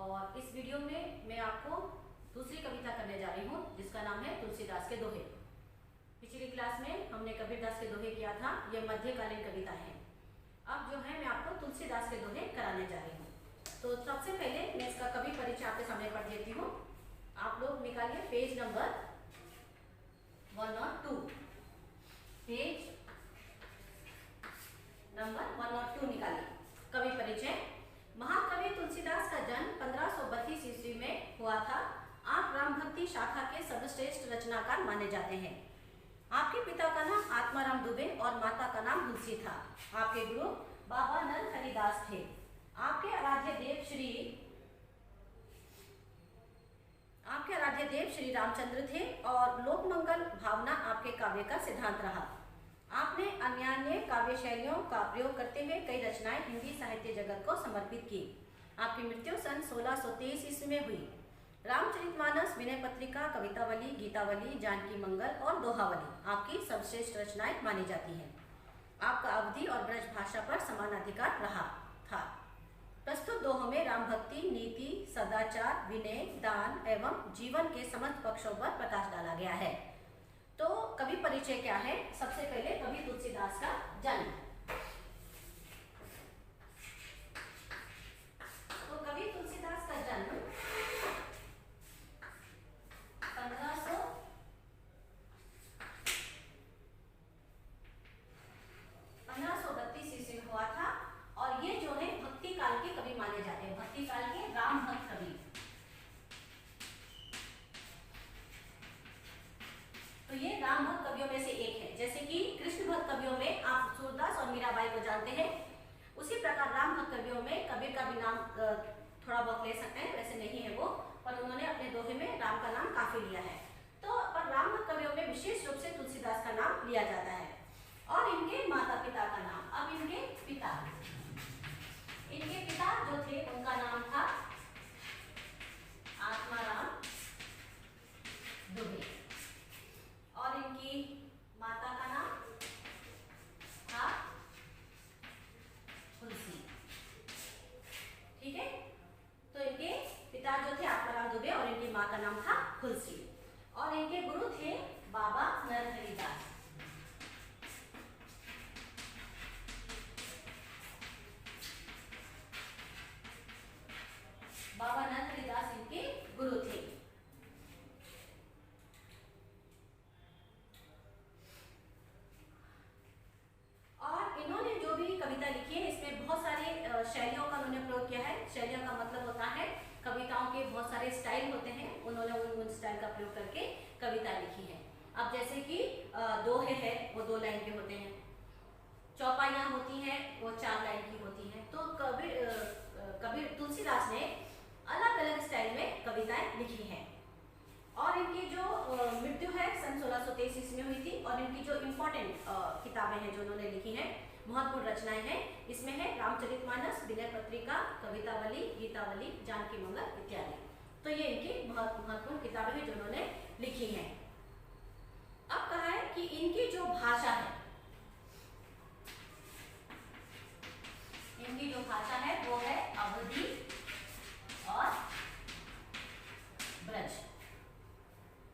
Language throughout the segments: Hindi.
और इस वीडियो में मैं आपको दूसरी कविता करने जा रही हूँ जिसका नाम है तुलसीदास के दोहे। पिछली क्लास में हमने कबीरदास के दोहे किया था, यह मध्यकालीन कविता है। अब जो है मैं आपको तुलसीदास के दोहे कराने जा रही हूँ। तो सबसे पहले मैं इसका कवि परिचय आपके सामने पढ़ देती हूँ। आप लोग निकालिए पेज नंबर 102, पेज नंबर 102 निकालिए। कवि परिचय। महाकवि तुलसीदास का जन्म 1532 ईस्वी में हुआ था। आप राम भक्ति शाखा के सर्वश्रेष्ठ रचनाकार माने जाते हैं। आपके पिता का नाम आत्माराम दुबे और माता का नाम तुलसी था। आपके गुरु बाबा नरहरि दास थे। आपके आराध्य देव श्री रामचंद्र थे और लोकमंगल भावना आपके काव्य का सिद्धांत रहा। आपने अन्यान्य काव्य शैलियों का प्रयोग करते हुए कई रचनाएं हिंदी साहित्य जगत को समर्पित की। आपकी मृत्यु सन 1623 ईस्वी में हुई। रामचरितमानस, विनय पत्रिका, कवितावली, गीतावली, जानकी मंगल और दोहावली आपकी सर्वश्रेष्ठ रचनाएं मानी जाती हैं। आपका अवधि और ब्रज भाषा पर समानाधिकार रहा था। प्रस्तुत दोहों में राम भक्ति, नीति, सदाचार, विनय, दान एवं जीवन के समस्त पक्षों पर प्रकाश डाला गया है। तो कवि परिचय क्या है? सबसे पहले कवि तुलसीदास का जन्म। तो कवि तुलसीदास का जन्म 1532 ईस्वी में हुआ था और ये जो है भक्ति काल के कवि माने जाते हैं। भक्ति काल के राम भक्त कवि। तो ये राम भक्त कवियों में से एक है। जैसे कि कृष्ण भक्त कवियों में आप सूरदास और मीराबाई को जानते हैं, उसी प्रकार राम भक्त कवियों में कबीर का भी नाम थोड़ा बहुत ले सकते हैं, वैसे नहीं है वो, पर उन्होंने अपने दोहे में राम का नाम काफी लिया है। तो पर राम भक्त कवियों में विशेष रूप से तुलसीदास का नाम लिया जाता है। और इनके माता पिता का नाम। अब इनके पिता जो थे उनका नाम था आत्माराम दुबे और इनकी माता का नाम था तुलसी। ठीक है, तो इनके पिता जो थे आत्माराम दुबे और इनकी माँ का नाम था तुलसी और इनके गुरु थे बाबा नरहरि दास। बाबा नरहरि दास इनके गुरु थे। और इन्होंने जो भी कविता लिखी है इसमें बहुत सारे शैलियों का उन्होंने प्रयोग किया है। शैलियों का मतलब होता है कविताओं के बहुत सारे स्टाइल होते हैं, उन्होंने उन स्टाइल का प्रयोग करके कविता लिखी है। अब जैसे कि दोहे है वो 2 लाइन के होते हैं, चौपाइयाँ होती हैं वो 4 लाइन की होती हैं। तो कबीर तुलसीदास ने अलग अलग स्टाइल में कविताएं लिखी हैं। और इनकी जो मृत्यु है सन 1623 ईस्वी में हुई थी। और इनकी जो इम्पोर्टेंट किताबें हैं जो उन्होंने लिखी हैं, महत्वपूर्ण रचनाएं हैं, इसमें है रामचरितमानस, विनय पत्रिका, कवितावली, गीतावली, जानकी मंगल इत्यादि। तो ये इनकी महत्वपूर्ण किताबें हैं जो उन्होंने लिखी हैं। अब कहा है कि इनकी जो भाषा है, इनकी जो भाषा है वो है अवधी और ब्रज।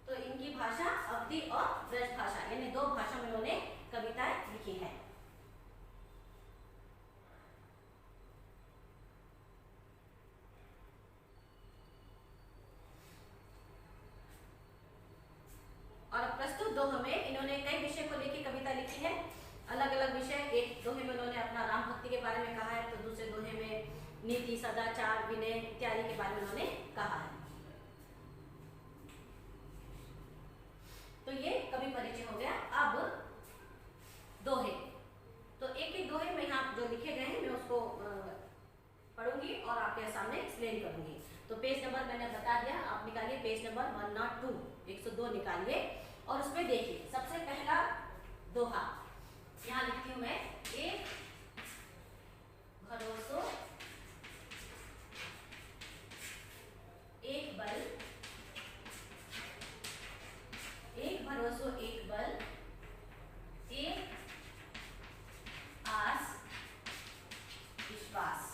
तो इनकी भाषा अवधी और ब्रज भाषा, यानी 2 भाषा में उन्होंने कविताएं लिखी हैं। और प्रस्तुत दोहे में इन्होंने कई विषय को लेकर कविता लिखी है, अलग अलग विषय। एक दोहे में उन्होंने अपना राम भक्ति के बारे में कहा है, तो दूसरे दोहे में नीति, सदाचार, विनय इत्यादि के बारे में उन्होंने कहा है। तो ये कवि परिचय हो गया। अब दोहे, तो एक एक दोहे में यहाँ जो लिखे गए हैं मैं उसको पढ़ूंगी और आपके सामने एक्सप्लेन करूंगी। तो पेज नंबर मैंने बता दिया, आप निकालिए पेज नंबर 102, 102 निकालिए और उसमें देखिए सबसे पहला दोहा यहाँ लिखती हूँ मैं। एक भरोसो एक बल, एक भरोसो एक बल, एक आस विश्वास।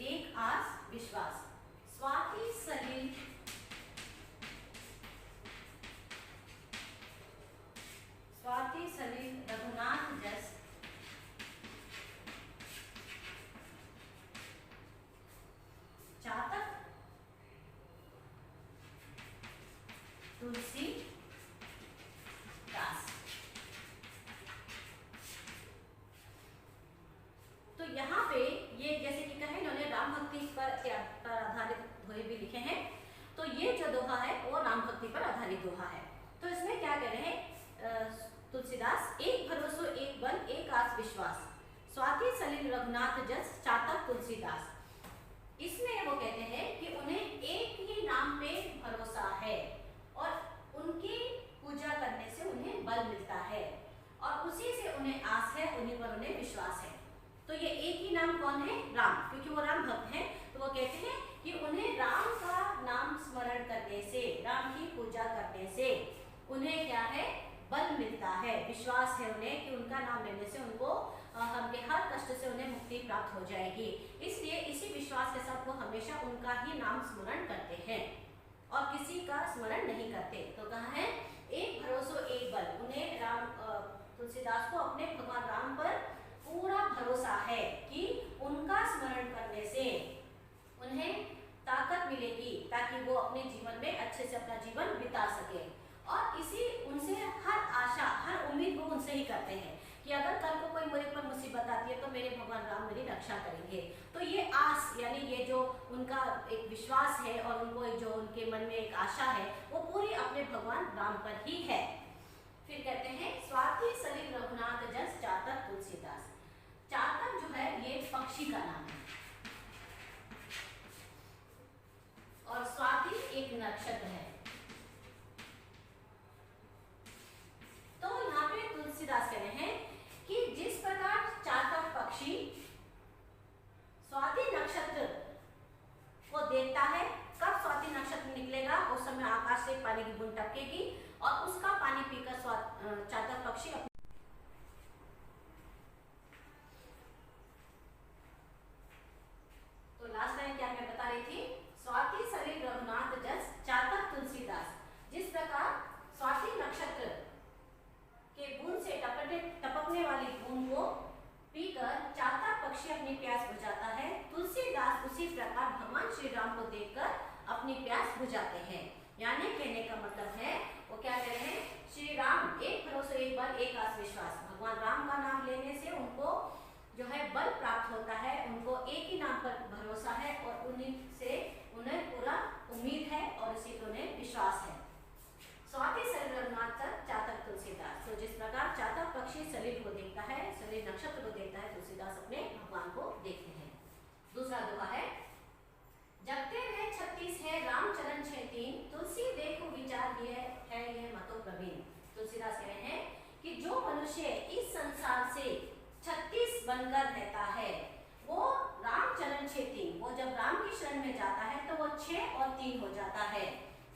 एक आस विश्वास। स्वाति सलिल रघुनाथ जस चातक तुलसी दास। तो यहाँ पे ये जैसे कि कहे इन्होंने राम भक्ति पर आधारित दोहे भी लिखे हैं। तो ये जो दोहा है वो राम भक्ति पर आधारित दोहा है। तो इसमें क्या कह रहे हैं तुलसीदास, एक भरोसो एक बल एक आस विश्वास, स्वाति सलिल रघुनाथ जस चातक तुलसीदास। इसमें वो कहते हैं कि उन्हें एक ही नाम पे भरोसा है और उनकी पूजा करने से उन्हें बल मिलता है और उसी से उन्हें आस है, उन्हीं पर उन्हें विश्वास है। तो ये एक ही नाम कौन है? राम, क्योंकि वो राम भक्त हैं। तो वो कहते हैं कि उन्हें राम का नाम स्मरण करने से, राम की पूजा करने से उन्हें क्या है? बल मिलता है, विश्वास है उन्हें कि उनका नाम लेने से उनको उनके हर कष्ट से उन्हें मुक्ति प्राप्त हो जाएगी। इसलिए इसी विश्वास के साथ वो हमेशा उनका ही नाम स्मरण करते हैं और किसी का स्मरण नहीं करते। तो कहा है एक भरोसो एक बल, उन्हें राम तुलसीदास को अपने भगवान राम पर पूरा भरोसा है कि उनका स्मरण करने से उन्हें ताकत मिलेगी ताकि वो अपने जीवन में अच्छे से अपना जीवन बिता सके। और इसी उनसे हर आशा, हर उम्मीद वो उनसे ही करते हैं कि अगर कल को कोई मेरे पर मुसीबत आती है तो मेरे भगवान राम मेरी रक्षा करेंगे। तो ये आस यानी ये जो उनका एक विश्वास है और उनको जो उनके मन में एक आशा है वो पूरी अपने भगवान राम पर ही है। फिर कहते हैं स्वाति सलिल रघुनाथ जस चातक तुलसीदास। चातक जो है ये पक्षी का नाम है और स्वाति एक नक्षत्र है। तो यहाँ पे तुलसीदास कह रहे हैं कि जिस प्रकार चातक पक्षी स्वाति नक्षत्र को देखता है, कब स्वाति नक्षत्र निकलेगा उस समय आकाश से पानी की बूंद टपकेगी और उसका पानी पीकर चातक पक्षी तो लास्ट लाइन क्या मैं बता रही थी, स्वाति सलिल रघुनाथ जस चातक तुलसीदास। जिस प्रकार स्वाति नक्षत्र के बूंद से टपकने वाली बूंद को पीकर चातक पक्षी अपनी प्यास बुझाता है, तुलसीदास उसी प्रकार भगवान श्री राम को देखकर अपनी प्यास बुझाते हैं। यानी कहने का मतलब है वो क्या कह रहे हैं, श्री राम एक भरोसा एक बल एक आस विश्वास। भगवान राम का नाम लेने से उनको जो है बल प्राप्त होता है, उनको एक ही नाम पर भरोसा है और उन्हीं से उन्हें पूरा उम्मीद है और उसी पर उन्हें विश्वास है। स्वाति सलिल रघुनाथ चातक तुलसीदास। तो जिस प्रकार चातक पक्षी सलिल को देखता है, सलिल नक्षत्र को देखता है, तुलसीदास अपने भगवान को देखते हैं। दूसरा दोहा है, जगते रहे 36 है राम चरण 6-3, तुलसी देखो विचार है ये मतो प्रवीण। तुलसीदास कह रहे हैं कि जो मनुष्य इस संसार से 36 बनकर रहता है वो राम चरण 6-3, वो जब राम की शरण में जाता है तो वो 6 और 3 हो जाता है।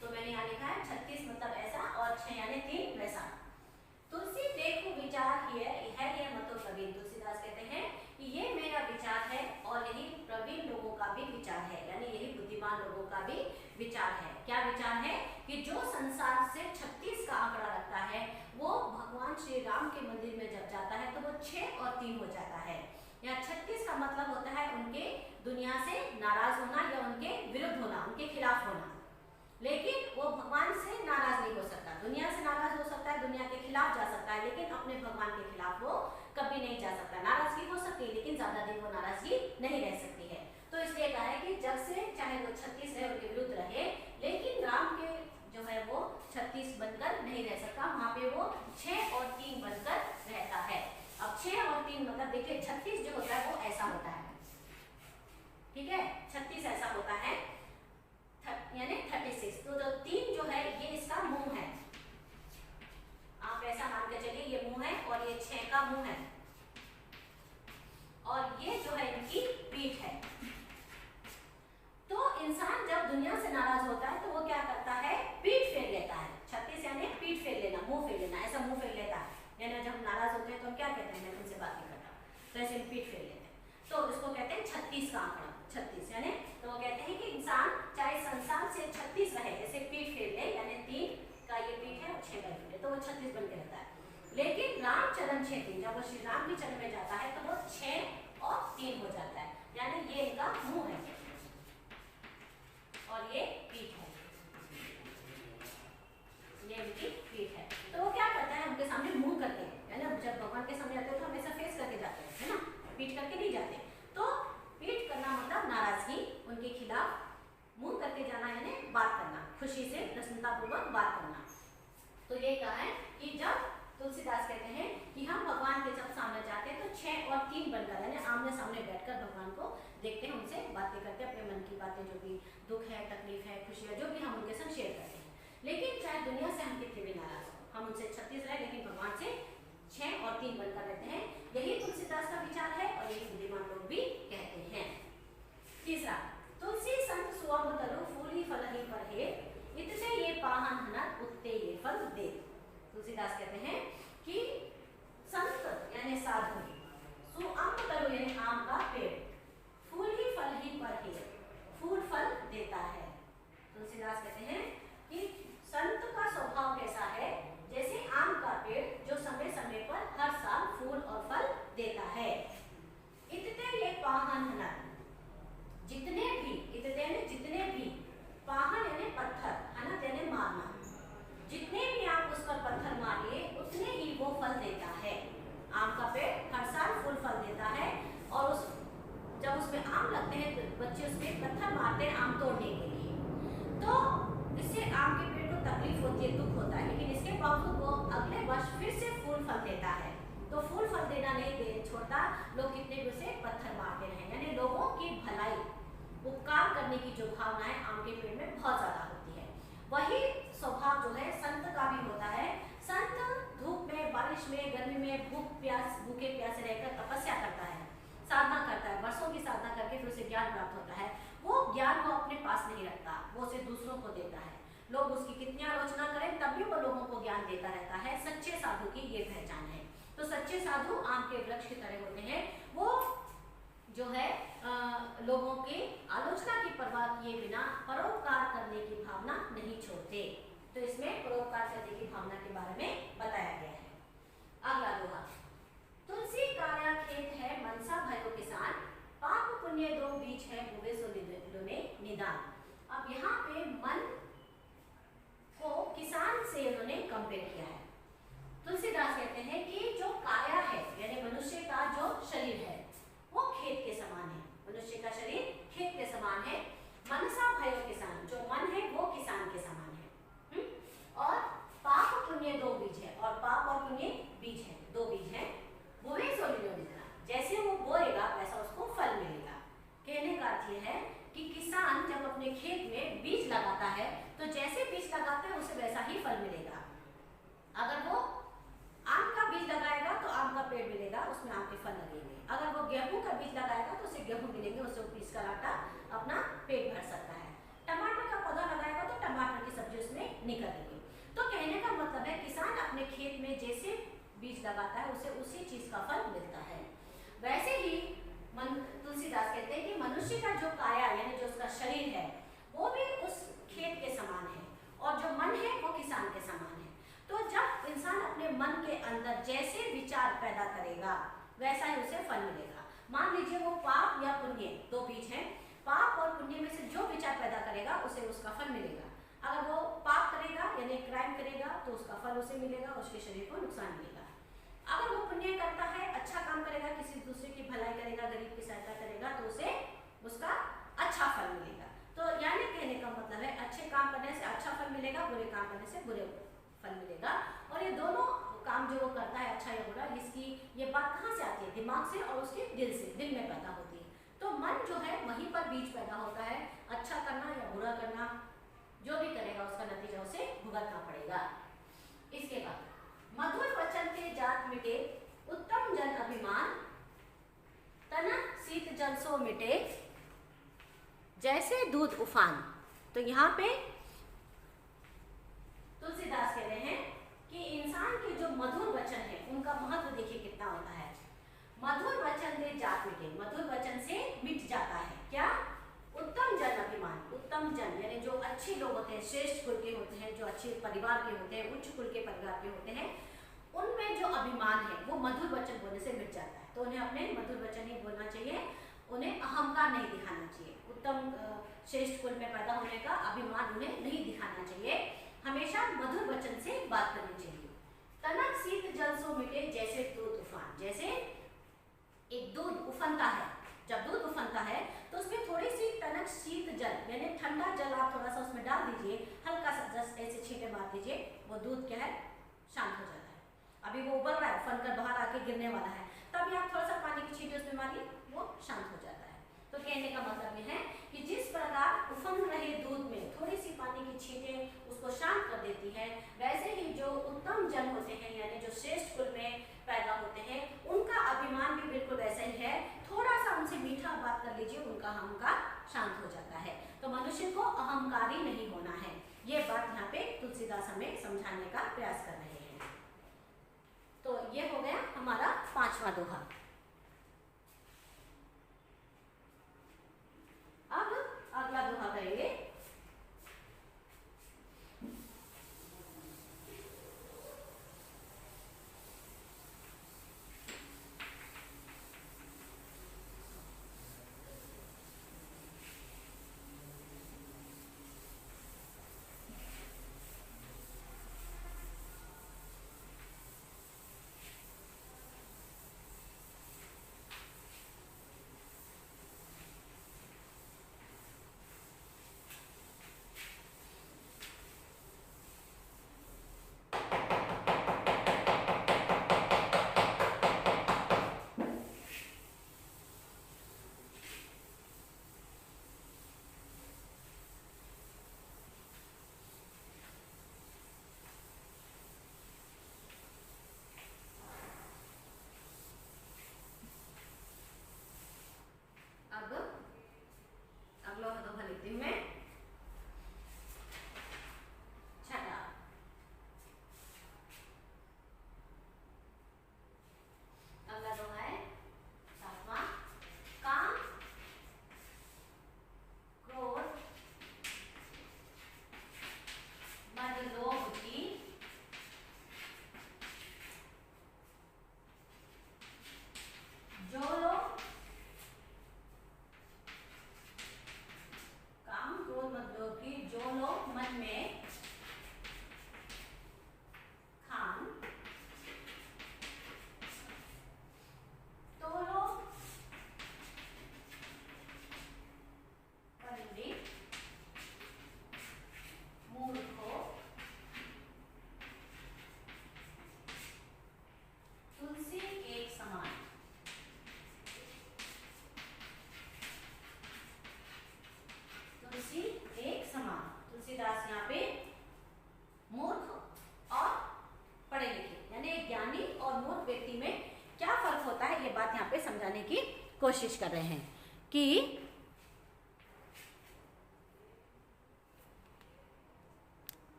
तो मैंने यहाँ लिखा है 36 मतलब ऐसा और 6 यानी 3 वैसा। तुलसी देखो विचार है ये मतो प्रवीण। तुलसीदास कहते हैं कि ये मेरा विचार है और यही प्रवीण लोगों का भी विचार है, यानी यही बुद्धिमान लोगों का भी विचार है। क्या विचार है कि जो संसार से 36 का आंकड़ा रखता है वो भगवान श्री राम के मंदिर में जब जाता है तो वो 6 और 3 हो जाता है। यहाँ 36 का मतलब होता है उनके दुनिया से नाराज होना या उनके विरुद्ध होना, उनके खिलाफ होना। लेकिन वो भगवान से नाराज नहीं हो सकता, दुनिया से नाराज हो सकता है, दुनिया के खिलाफ जा सकता है, लेकिन अपने भगवान के खिलाफ वो कभी नहीं जा सकता। नाराजगी हो सकती है लेकिन ज्यादा दिन वो नाराजगी नहीं रह सकती है। तो इसलिए कहा है कि जब से चाहे वो 36 है उनके विरुद्ध रहे लेकिन राम के जो है वो 36 बनकर नहीं रह सकता, वहां पे वो 6 और 3 बनकर रहता है। अब 6 और 3 मतलब देखिए 36 जो होता है वो ऐसा होता है, ठीक है, 36 ऐसा होता है यानी 36। तो जो 3 जो है ये इसका मुंह है, आप ऐसा मान के चलिए ये मुंह है और ये 6 का मुंह है और ये जो है इनकी पीठ है। तो इंसान जब दुनिया से नाराज होता है तो वो क्या करता है, पीठ फेर लेता है। 36 यानी पीठ फेर लेना, मुंह फेर लेना, ऐसा मुंह फेर लेता है। यानी जब नाराज होते हैं तो हम क्या कहते हैं, मैं तुमसे बात नहीं करता, तो ऐसे पीठ फेर लेते हैं। तो इसको कहते हैं 36 का आंकड़ा। 36, यानी तो वो कहते हैं कि इंसान चाहे संसार से 36 रहे, जैसे पीठ फेर ले, यानी 3 का ये पीठ है और 6 का पीठ है, तो वो 36 बन के रहता है। लेकिन रामचरण 6 3, जब वो श्री राम के चरण में जाता है तो वो 6 और 3 हो जाता है, यानी ये इनका मुंह है और ये पीठ है, ये इनकी पीठ है। तो वो क्या करता है, उनके सामने मुंह करके, है ना, जब भगवान के सामने जाते हैं तो हमेशा फेस करके जाते हैं, है ना, पीठ करके नहीं जाते। तो पीठ करना मतलब नाराजगी, उनके खिलाफ मुंह करके जाना, यानी बात करना, खुशी से प्रसन्नतापूर्वक बात करना। तो ये कहा है कि जब तुलसीदास कहते हैं कि हम भगवान के जब सामने जाते हैं तो 6 और 3 बनकर, यानी आमने सामने बैठकर भगवान को देखते हैं, उनसे बातें करते हैं, अपने मन की बातें, जो भी दुख है, तकलीफ है, खुशी है, जो भी हम उनके संग शेयर करते हैं। लेकिन चाहे दुनिया से हम कितने भी नाराज हो, हम उनसे 36 रहे, लेकिन भगवान से 6 और 3 बनकर रहते हैं। यही तुलसीदास का विचार है और यही बुद्धिमान लोग भी कहते हैं। तीसरा, तुलसी संत सुअम तरु फूली फलहि परहे, इतने ये पाहन हनत उत्ते ये फल दे। तुलसीदास कहते हैं कि संत यानी साधु, सुअम तरु यानी आम का पेड़, फूल ही फल ही परहे, फूल फल देता है। तुलसीदास कहते हैं कि संत का स्वभाव कैसा है, जैसे आम का पेड़ जो समय समय पर हर साल फूल और फल देता है। इतने ये पाहन हनत, जितने भी, इतने में जितने भी, पाहन यानी पत्थर, हनत यानी मारना, जितने भी आप उस पर पत्थर मारिए उतने ही वो फल देता है। आम का पेड़ हर साल फूल फल देता है और उस जब उसमें आम लगते हैं तो बच्चे उसमें पत्थर मारते हैं आम तोड़ने के लिए, तो इससे आम के पेड़ को तकलीफ होती है, दुख होता है, लेकिन इसके बावजूद वो अगले वर्ष फिर से फूल फल देता है। तो फूल फल देना नहीं छोड़ता, लोग कितने भी उसे पत्थर मारते रहे, यानी लोगों की भलाई, उपकार करने की जो भावना है आम के पेड़ में बहुत ज्यादा होती है। वही स्वभाव जो है संत का भी होता है। संत धूप में, बारिश में, गर्मी में भूखे प्यासे रहकर तपस्या करता है, साधना करता है, वर्षों की साधना करके फिर उसे ज्ञान प्राप्त होता है। वो ज्ञान को अपने पास नहीं रखता, वो उसे दूसरों को देता है। लोग उसकी कितनी आलोचना करें तब भी वो लोगों को ज्ञान देता रहता है। सच्चे साधु की ये पहचान है। तो सच्चे साधु आम के वृक्ष की तरह होते हैं, वो जो है लोगों की आलोचना की परवाह किए बिना परोपकार करने की भावना नहीं छोड़ते। तो इसमें परोपकार करने की भावना के बारे में बताया गया है। अगला दोहा, तुलसी काया खेत है मनसा भयो किसान, पाप पुण्य दो बीज है बुरे सो लुने निदान। अब यहाँ पे मन को किसान से उन्होंने कंपेयर किया है। तुलसीदास कहते हैं कि जो काया है यानी मनुष्य का जो शरीर है वो खेत के समान है, मनुष्य का शरीर खेत के समान है। मनसा भयो किसान, जो मन है वो किसान के समान है। और पाप पुण्य दो बीज है, और पाप और पुण्य बीज है, दो बीज है। बुरे सो निदान, जैसे वो बोएगा वैसा उसको फल मिलेगा। कहने का अर्थ यह है कि किसान जब अपने खेत में बीज लगाता है तो जैसे बीज लगाता है उसे वैसा ही फल मिलेगा। अगर वो आम का बीज लगाएगा तो आम का पेड़ मिलेगा, उसमें आम के फल लगेंगे। अगर वो गेहूं का बीज लगाएगा तो उसे गेहूं मिलेंगे, उससे पीस कर आटा अपना पेट भर सकता है। टमाटर का पौधा लगाएगा तो टमाटर की सब्जी उसमें निकलेगी। तो कहने का मतलब है किसान अपने खेत में जैसे बीज लगाता है उसे उसी चीज का फल मिलता है। वैसे ही तुलसीदास कहते हैं कि मनुष्य का जो काया यानी जो उसका शरीर है वो भी उस खेत के समान है, और जो मन है वो किसान के समान है। तो जब इंसान अपने मन के अंदर जैसे विचार पैदा करेगा वैसा ही उसे फल मिलेगा। मान लीजिए वो पाप या पुण्य, दो बीज हैं, पाप और पुण्य में से जो विचार पैदा करेगा उसे उसका फल मिलेगा। अगर वो पाप करेगा यानी क्राइम करेगा तो उसका फल उसे मिलेगा, उसके शरीर को नुकसान मिलेगा। अगर वो पुण्य करता है, अच्छा काम करेगा, किसी दूसरे की भलाई करेगा, गरीब की सहायता करेगा तो उसे उसका अच्छा फल मिलेगा। तो यानी कहने का मतलब है अच्छे काम करने से अच्छा फल मिलेगा, बुरे काम करने से बुरे फल मिलेगा। और ये दोनों काम जो वो करता है अच्छा या बुरा, इसकी ये बात कहाँ से आती है? दिमाग से और उसके दिल से, दिल में पैदा होती है। तो मन जो है वहीं पर बीज पैदा होता है। अच्छा करना या बुरा करना, जो भी करेगा उसका नतीजा उसे भुगतना पड़ेगा। इसके बाद मधुर वचन के जात मिटे, उत्तम जन अभिमान, तना शीत जल सो मिटे, जैसे दूध उफान। तो यहाँ पे तुलसीदास कह रहे हैं कि इंसान के जो मधुर वचन है उनका महत्व देखिए कितना होता है। मधुर वचन से जात मिटे, मधुर वचन से मिट जाता है क्या? अच्छे लोग होते हैं, श्रेष्ठ कुल के होते हैं, जो अच्छे परिवार के होते हैं, उच्च कुल के परिवार के होते हैं, उनमें जो अभिमान है वो मधुर वचन बोलने से मिट जाता है। तो उन्हें अपने मधुर वचन ही बोलना चाहिए, उन्हें अहंकार नहीं दिखाना चाहिए। उत्तम श्रेष्ठ कुल में पैदा होने का अभिमान उन्हें नहीं दिखाना चाहिए, हमेशा मधुर वचन से बात करनी चाहिए। तनक शीत जल सो मिटे जैसे दूध उफान। जैसे एक दूध उफनता है, जब दूध उफनता है तो उसमें थोड़ी सी तनक शीत जल यानी ठंडा जल आप थोड़ा सा उसमें डाल दीजिए, हल्का सा जस्ट ऐसे छींटे मार दीजिए, वो दूध क्या है शांत हो जाता है। अभी वो उबल रहा है, उफन कर बाहर आके गिरने वाला है, तभी आप थोड़ा सा पानी की छींटे उसमें मारिए, वो शांत हो जाता है। तो कहने का मतलब ये है कि जिस प्रकार उफन रहे दूध में थोड़ी सी पानी की छींटे उसको शांत कर देती है, वैसे ही जो उत्तम जन होते हैं यानी जो श्रेष्ठ कुल में पैदा होते हैं, उनका अभिमान भी बिल्कुल वैसा ही है। थोड़ा सा उनसे मीठा बात कर लीजिए, उनका अहंकार शांत हो जाता है। तो मनुष्य को अहंकारी नहीं होना है, ये बात यहाँ पे तुलसीदास हमें समझाने का प्रयास कर रहे हैं। तो ये हो गया हमारा 5वां दोहा। अब अगला दोहा करेंगे। अब अगला दोहा लिखती हूँ मैं, छठा। अगला दोहा है 7वां। काम क्रोध मद लोभ की जो लोग जो लोग मन में खान तो लोग पंडित मूर्खों तुलसी एक समान। तुलसी एक समान। तुलसीदास यहाँ पे मूर्ख और पढ़े लिखे यानी ज्ञानी और मूर्ख व्यक्ति में क्या फर्क होता है, ये बात यहाँ पे समझाने की कोशिश कर रहे हैं कि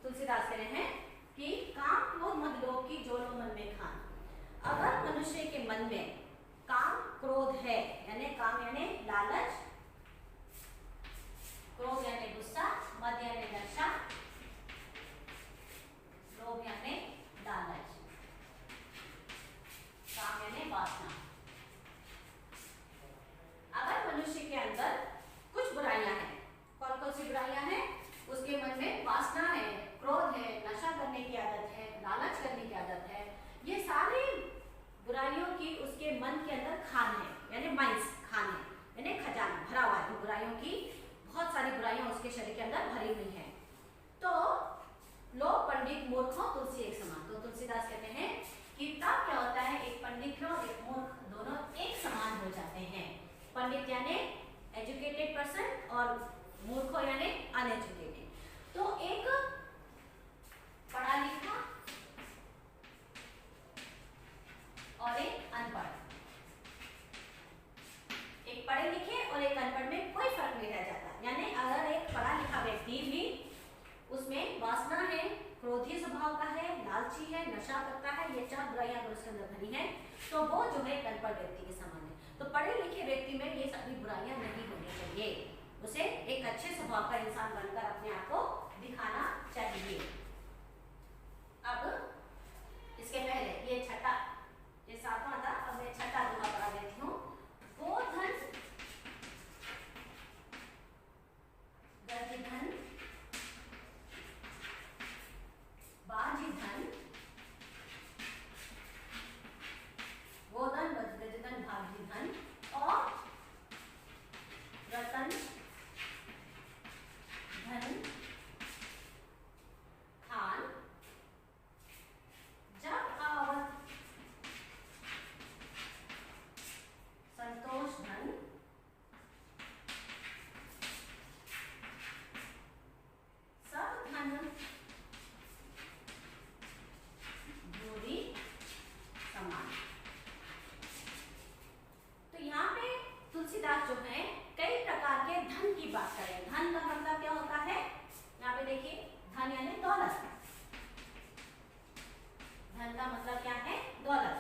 तुलसीदास कह रहे हैं कि काम क्रोध मद लोभ की जो लोग मन में खान। अगर मनुष्य के मन में काम क्रोध है यानी काम यानी लालच, क्रोध यानी गुस्सा, मद यानी नशा, लोभ यानी लालच, काम यानी वासना। अगर मनुष्य के अंदर कुछ बुराइयां हैं, कौन कौन सी बुराइयां हैं, उसके मन में वासना है, क्रोध है, नशा करने की आदत है, लालच करने की आदत है, ये सारी बुराइयों की उसके मन के अंदर खान है यानी माइंस, खान है यानी खजाना भरा हुआ है। बुराइयों की बहुत सारी बुराइयां उसके शरीर के अंदर भरी हुई हैं। तो लोग पंडित मूर्खों तुलसी एक समान। तो तुलसीदास कहते हैं कि तब क्या होता है, एक पंडित और एक मूर्ख दोनों एक समान हो जाते हैं। पंडित यानी एजुकेटेड पर्सन और मूर्खों यानी अनएजुकेटेड। तो एक पढ़ा लिखा और एक अनपढ़, एक पढ़े लिखे और एक अनपढ़ में कोई फर्क नहीं रह जाता। यानी अगर एक पढ़ा लिखा व्यक्ति भी उसमें वासना है, क्रोधी स्वभाव का है, लालची है, नशा करता है, ये 4 बुराइयां अगर उसके अंदर भरी हैं तो वो जो है अनपढ़ व्यक्ति के समान है। तो पढ़े लिखे व्यक्ति में ये सभी बुराइयां नहीं होनी चाहिए, उसे एक अच्छे स्वभाव का इंसान बनकर अपने आप को दिखाना चाहिए। अब इसके पहले ये छठा, ये 7वां था, अब मैं छठा दोहा पढ़ा देती हूँ। गोधन गजधन बाजीधन, गोधन गजधन बाजीधन और रतन धन खान, जब आवत संतोष धन, सब धन धूरी समान। तो यहाँ पे तुलसीदास जो है कई प्रकार के धन की बात करें। धन का मतलब क्या होता है, यहाँ पे देखिए, धन यानी दौलत। धन का मतलब क्या है, दौलत।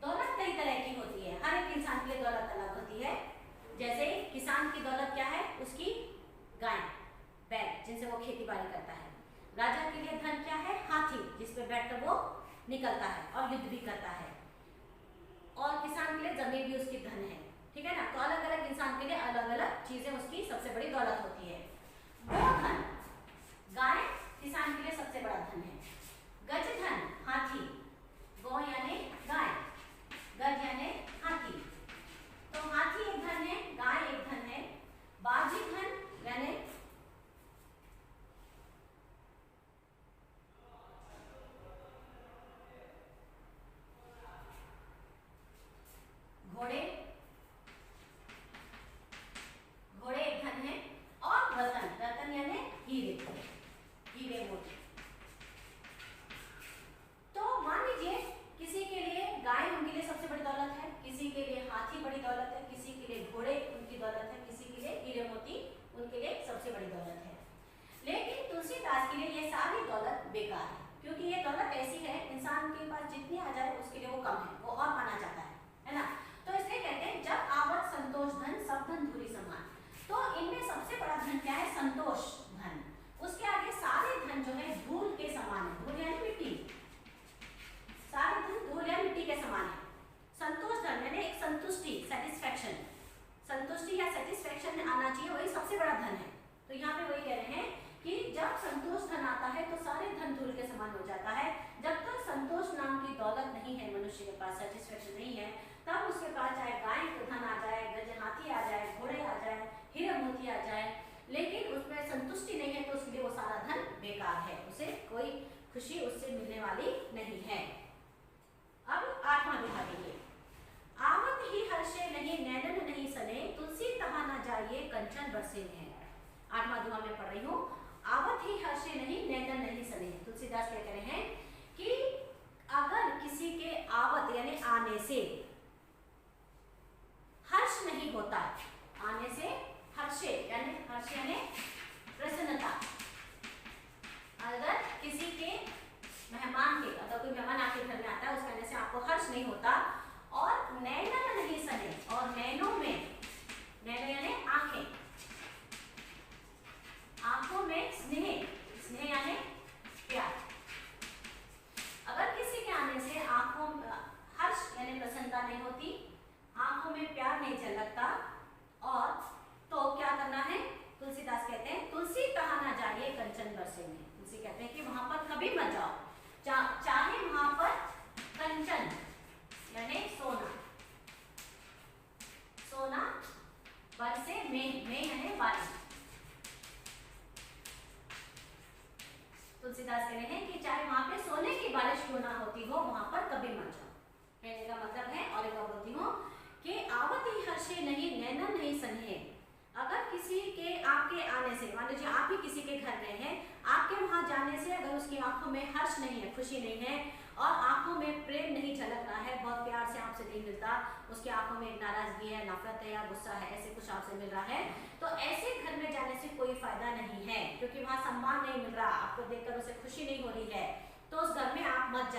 दौलत कई तरह की होती है, हर एक इंसान के लिए दौलत अलग होती है। जैसे किसान की दौलत क्या है, उसकी गाय बैल जिनसे वो खेती बाड़ी करता है। राजा के लिए धन क्या है, हाथी जिस पे बैठकर वो निकलता है और युद्ध भी करता है। और किसान के लिए जमीन भी उसकी धन है, ठीक है ना। तो अलग अलग इंसान के लिए अलग अलग चीजें उसकी सबसे बड़ी दौलत होती है। गोधन गाय किसान के लिए सबसे बड़ा धन है। गजधन हाथी, गौ यानी गाय, गज यानी हाथी, तो हाथी एक धन है, गाय एक धन है। बाजी धन यानी घोड़े, घोड़े एक धन है। और रतन, रतन यानी हीरे, हीरे मोती। तो मान लीजिए किसी के लिए गाय उनके लिए सबसे बड़ी दौलत है, किसी के लिए हाथी बड़ी दौलत है, किसी के लिए घोड़े उनकी दौलत है, किसी के लिए हीरे मोती उनके लिए सबसे बड़ी दौलत है। लेकिन तुलसीदास के लिए ये सारी दौलत बेकार है, क्योंकि ये दौलत ऐसी है इंसान के पास जितनी आ जाए उसके लिए वो कम है, वो और पाना चाहता है ना। तो इसलिए कहते हैं जब आवत संतोष धन सब धन धूरी समान। तो इनमें सबसे बड़ा धन क्या है, संतोष धन। उसके आगे सारे धन जो है धूल के समान है, धूल यानी मिट्टी, सारे धन धूल या मिट्टी के समान है। संतोष धन यानी एक संतुष्टि, सेटिस्फैक्शन, संतुष्टि या सेटिस्फैक्शन आना चाहिए, वही सबसे बड़ा धन है। तो यहाँ पे वही कह रहे हैं कि जब संतोष धन आता है तो सारे धन धूल के समान हो जाता है। जब तक संतोष नाम की दौलत नहीं है मनुष्य के पास, सेटिस्फैक्शन नहीं है, तब उसके पास चाहे गाय धन आ जाए, गज हाथी आ जाए, घोड़े आ जाए, हीरे मोती आ जाए, लेकिन उसमें संतुष्टि नहीं है तो उसके लिए वो सारा धन बेकार है, उसे कोई खुशी उससे मिलने वाली नहीं है। अब 8वां दोहा देखिए। आवत ही हर्षे नहीं नैनन नहीं सने, तुलसी तहा न जाइए कंचन बरसे है। 8वां दोहा मैं पढ़ रही हूँ। आवत ही हर्षे नहीं नैनन नहीं सने। तुलसीदास क्या कह रहे हैं कि अगर किसी के आवत यानी आने से हर्ष नहीं होता, आने से हर्षे यानी प्रसन्नता, अगर किसी के मेहमान के, अगर कोई मेहमान आपके घर में आता है उसके आने से आपको हर्ष नहीं होता, और नैनन नहीं सने, और नैनों में, नैन यानी आंखें, आंखों में स्नेह, स्नेह यानी प्यार। अगर किसी के आने से आंखों हर्ष यानी प्रसन्नता नहीं होती, आंखों में प्यार नहीं झलकता, और तो क्या करना है, तुलसीदास कहते हैं तुलसी तहा ना जाइए कंचन बरसे में। तुलसी कहते हैं कि वहां पर कभी मत जाओ, चाहे वहां पर कंचन यानी सोना, सोना बरसे में यानी बारिश। तुलसीदास कह रहे हैं कि चाहे वहां पे सोने की बारिश क्यों ना होती हो, वहां पर कभी मत जाओ। कहने का मतलब है, और एक बार बोलती हूँ कि आवत ही हर्षे नहीं नैनन नहीं सने। अगर किसी के आपके आने से, मान लीजिए आप ही किसी के घर गए हैं, आपके वहां जाने से अगर उसकी आंखों में हर्ष नहीं है, खुशी नहीं है, और आंखों में प्रेम नहीं झलक रहा है, बहुत प्यार से आपसे नहीं मिलता, उसकी आंखों में नाराजगी है, नफरत है या गुस्सा है, ऐसे कुछ आपसे मिल रहा है, तो ऐसे घर में जाने से कोई फायदा नहीं है, क्योंकि वहां सम्मान नहीं मिल रहा, आपको देखकर उसे खुशी नहीं हो रही है, तो उस घर में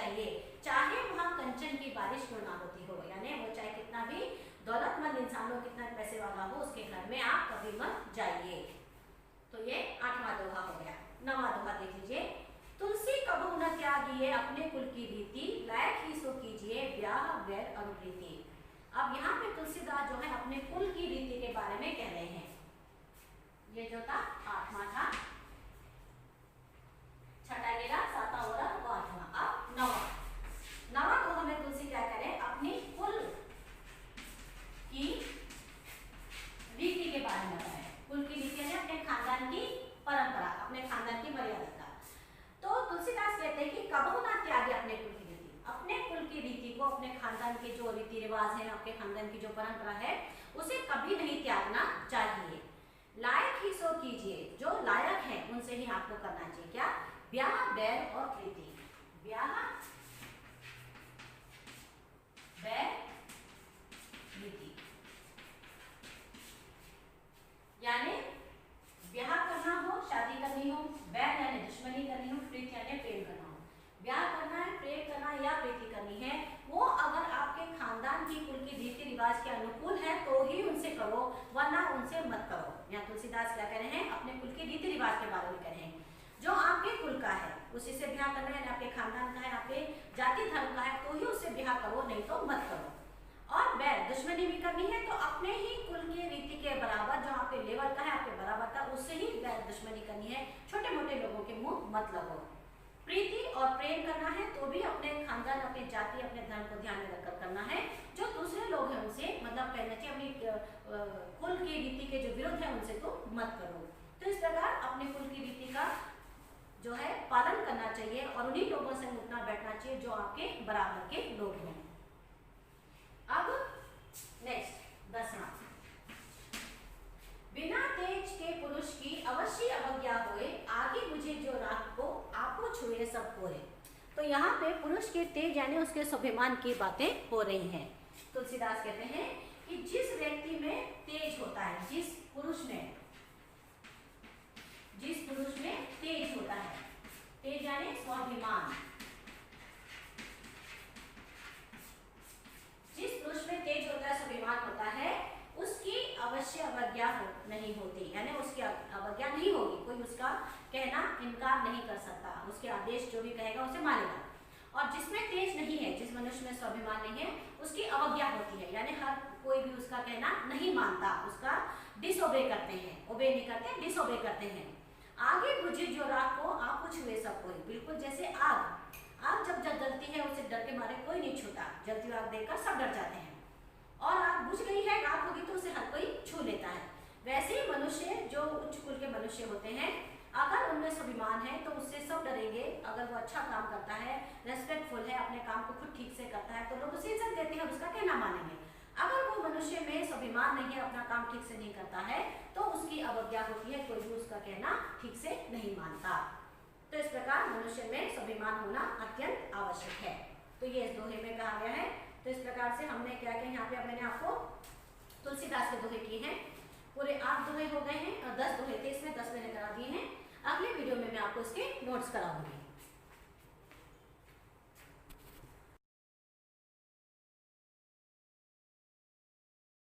चाहिए, चाहे वहां कंचन की बारिश क्यों ना होती हो, यानी वो चाहे कितना भी दौलतमंद इंसान हो, कितना पैसे वाला हो, उसके घर में आप कभी मत जाइए। तो ये 8वां दोहा हो गया। 9वां दोहा देख लीजिए। तुलसी कबहू न त्यागिए अपने कुल की रीति, लायक ही सो कीजिए ब्याह बैर अनुप्रीति। अब यहाँ पे तुलसीदास जो है अपने कुल की रीति के बारे में कह रहे हैं। ये जो था 8वां था, 6ठा गिरा, 7वां हो रहा, वो 8वां। अब 9वां दोहा में तुलसी क्या करें, अपनी कुल की रीति के बारे में बताएं। कुल की रीति यानी अपने खानदान की परंपरा, अपने खानदान की मर्यादा। तो तुलसीदास कहते हैं कि कबहू ना त्यागे अपने कुल की रीति, अपने कुल की रीति को, अपने खानदान के जो रीति रिवाज है, आपके खानदान की जो परंपरा है, उसे कभी नहीं त्यागना चाहिए। लायक ही सो कीजिए, जो लायक है उनसे ही आपको करना चाहिए। क्या? ब्याह बैर और प्रीति। ब्याह बैर प्रीति यानी ब्याह करना हो, शादी करनी हो, बैर यानी दुश्मनी करनी हो, प्रीति यानी प्रेम करना हो। ब्याह करना है, प्रेम करना या प्रीति करनी है, वो अगर आपके खानदान की कुल की रीति रिवाज के अनुकूल है तो ही उनसे करो, वरना उनसे मत करो। यहाँ तुलसीदास क्या कह रहे हैं, अपने कुल के रीति रिवाज के बारे में कह रहे हैं। जो आपके कुल का है उसी से ब्याह करना है, आपके खानदान का है, आपके जाति धर्म का है, तो ही उससे ब्याह करो, नहीं तो मत करो। और बैर दुश्मनी भी करनी है तो अपने ही कुल की रीति के बराबर, जो आपके लेवल का है, आपके बराबर का, उससे ही बैर दुश्मनी करनी है। छोटे मोटे लोगों के मुंह मत लगो। प्रीति और प्रेम करना है तो भी अपने खानदान, अपनी जाति, अपने धर्म को ध्यान में रखकर करना है। जो दूसरे लोग हैं उनसे मतलब कहना चाहिए अपनी कुल की रीति के जो विरुद्ध है उनसे तो मत करो। तो इस प्रकार अपने कुल की रीति का जो है पालन करना चाहिए और उन्हीं लोगों से उठना बैठना चाहिए जो आपके बराबर के लोग हैं। अब नेक्स्ट 10वां। बिना तेज के पुरुष की अवश्य अवज्ञा होए, आगे मुझे जो राख को आपको छुए सब कोरे। तो यहाँ पे पुरुष के तेज यानी उसके स्वाभिमान की बातें हो रही हैं। तुलसीदास कहते हैं कि जिस व्यक्ति में तेज होता है, जिस पुरुष में तेज होता है, तेज यानी स्वाभिमान, जिस पुरुष में तेज होता है, स्वाभिमान होता है, उसकी अवश्य अवज्ञा नहीं होती, यानी उसकी अवज्ञा नहीं होगी। कोई उसका कहना इनकार नहीं कर सकता, उसके आदेश जो भी कहेगा उसे मानेगा। और जिसमें तेज नहीं है, जिस मनुष्य में स्वाभिमान नहीं है, उसकी अवज्ञा होती है, यानी हर कोई भी उसका कहना नहीं मानता, उसका डिसओबे करते हैं, ओबे नहीं करते, डिसओबे करते हैं। आगे बुझी जो राख को आपको छुए सब कोई, बिल्कुल जैसे आग जब जलती है उसे डर के मारे कोई नहीं छूता, जलती हुई आग देखकर सब डर जाते हैं। और आग बुझ गई है, राख होगी तो उसे हर कोई छू लेता है। वैसे ही मनुष्य जो उच्च कुल के मनुष्य होते हैं, अगर उनमें स्वाभिमान है तो उससे सब डरेंगे। अगर वो अच्छा काम करता है, रेस्पेक्टफुल है, अपने काम को खुद ठीक से करता है, तो लोग उसे इज्जत देते हैं, उसका कहना मानेंगे। अगर वो मनुष्य में स्वाभिमान नहीं है, अपना काम ठीक से नहीं करता है, तो उसकी अवज्ञा होती है, कोई भी उसका कहना ठीक से नहीं मानता। तो इस प्रकार मनुष्य में स्वाभिमान होना अत्यंत आवश्यक है। तो ये इस दोहे में कहा गया है। तो इस प्रकार से हमने क्या किया, यहाँ पे मैंने आपको तुलसीदास के दोहे किए हैं। पूरे 8 दोहे हो गए हैं और 10 दोहे थे, इसमें 10 मैंने करा दिए हैं। अगले वीडियो में मैं आपको इसके नोट्स कराऊंगी।